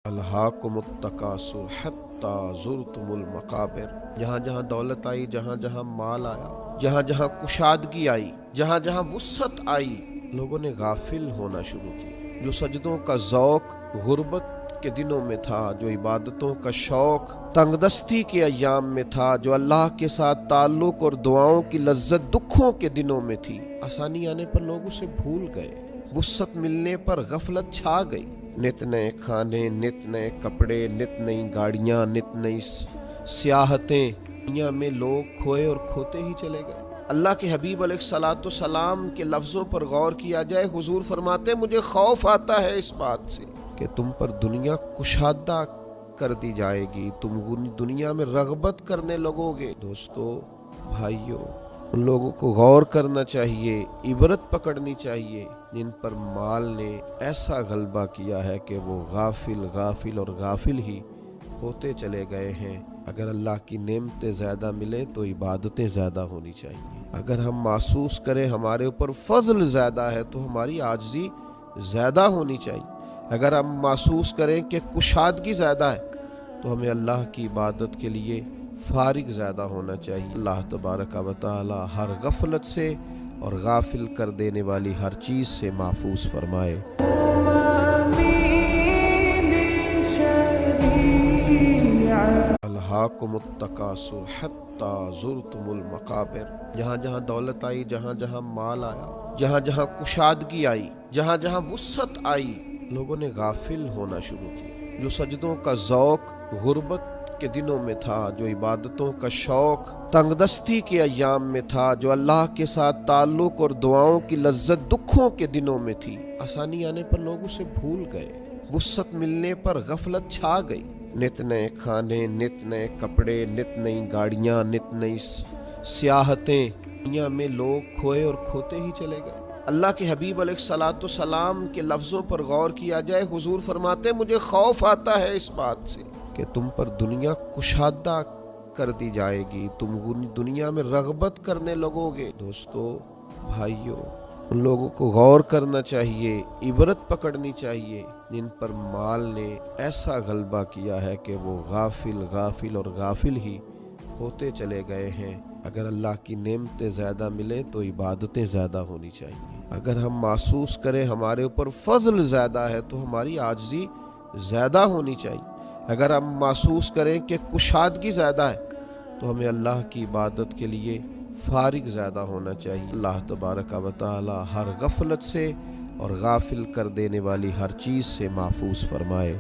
अलहाकुमुत्तकासुर हत्ता ज़ुरतुमुल मकाबिर। जहाँ जहाँ दौलत आई, जहाँ जहाँ माल आया, जहाँ जहाँ कुशादगी आई, जहाँ जहाँ वुसअत आई, लोगों ने गाफिल होना शुरू किया। जो सजदों का ज़ौक़ गुर्बत के दिनों में था, जो इबादतों का शौक़ तंगदस्ती के अय्याम में था, जो अल्लाह के साथ ताल्लुक़ और दुआओं की लज्जत दुखों के दिनों में थी, आसानी आने पर लोग उसे भूल गए। वुसअत मिलने पर गफलत छा गई। नित नए खाने, नित नए कपड़े, नित नई गाड़ियाँ, नित नई सियाहतें, दुनिया में लोग खोए और खोते ही चले गए। अल्लाह के हबीब अलैहिस्सलातु सलाम के लफ्ज़ों पर गौर किया जाए, हुजूर फरमाते मुझे खौफ आता है इस बात से कि तुम पर दुनिया कुशादा कर दी जाएगी, तुम दुनिया में रगबत करने लगोगे। दोस्तों, भाइयों, उन लोगों को गौर करना चाहिए, इबरत पकड़नी चाहिए जिन पर माल ने ऐसा गलबा किया है कि वो गाफिल और गाफिल ही होते चले गए हैं। अगर अल्लाह की नेमतें ज़्यादा मिले तो इबादतें ज़्यादा होनी चाहिए। अगर हम महसूस करें हमारे ऊपर फजल ज़्यादा है तो हमारी आजिज़ी ज़्यादा होनी चाहिए। अगर हम महसूस करें कि कुशादगी ज़्यादा है तो हमें अल्लाह की इबादत के लिए फारिग ज़्यादा होना चाहिए। अल्लाह तबारक व तआला हर गफलत से और गाफिल कर देने वाली हर चीज़ से महफूज फरमाए। अलहाकुमुत्तकासुर हत्ता ज़ुरतुमुल मकाबिर। जहाँ जहाँ दौलत आई, जहाँ जहाँ माल आया, जहाँ जहाँ कुशादगी आई, जहाँ जहाँ वुसअत आई, लोगों ने गाफिल होना शुरू किया। जो सजदों का ज़ौक़ गुर्बत के दिनों में था, जो इबादतों का शौक़ तंगदस्ती के अय्याम में था, जो अल्लाह के साथ ताल्लुक़ और दुआओं की लज्जत दुखों के दिनों में थी, आसानी आने पर लोग उसे भूल गए। वुसअत मिलने पर गफलत छा गई। नित नए खाने, नित नए कपड़े, नित नई गाड़ियाँ, नित नई सियाहतें, दुनिया में लोग खोए और खोते ही चले गए। अल्लाह के हबीब अलैहिस्सलातु सलाम के लफ्ज़ों पर गौर किया जाए, हुजूर फरमाते मुझे खौफ आता है इस बात से कि तुम पर दुनिया कुशादा कर दी जाएगी, तुम दुनिया में रगबत करने लगोगे। दोस्तों, भाइयों, उन लोगों को गौर करना चाहिए, इबरत पकड़नी चाहिए जिन पर माल ने ऐसा गलबा किया है कि वो गाफिल और गाफिल ही होते चले गए हैं। अगर अल्लाह की नेमतें ज़्यादा मिले तो इबादतें ज़्यादा होनी चाहिए। अगर हम महसूस करें हमारे ऊपर फजल ज़्यादा है तो हमारी आजिज़ी ज़्यादा होनी चाहिए। अगर हम महसूस करें कि कुशादगी ज़्यादा है तो हमें अल्लाह की इबादत के लिए फारिग ज़्यादा होना चाहिए। अल्लाह तबारक व तआला हर गफलत से और गाफिल कर देने वाली हर चीज़ से महफूज फरमाए।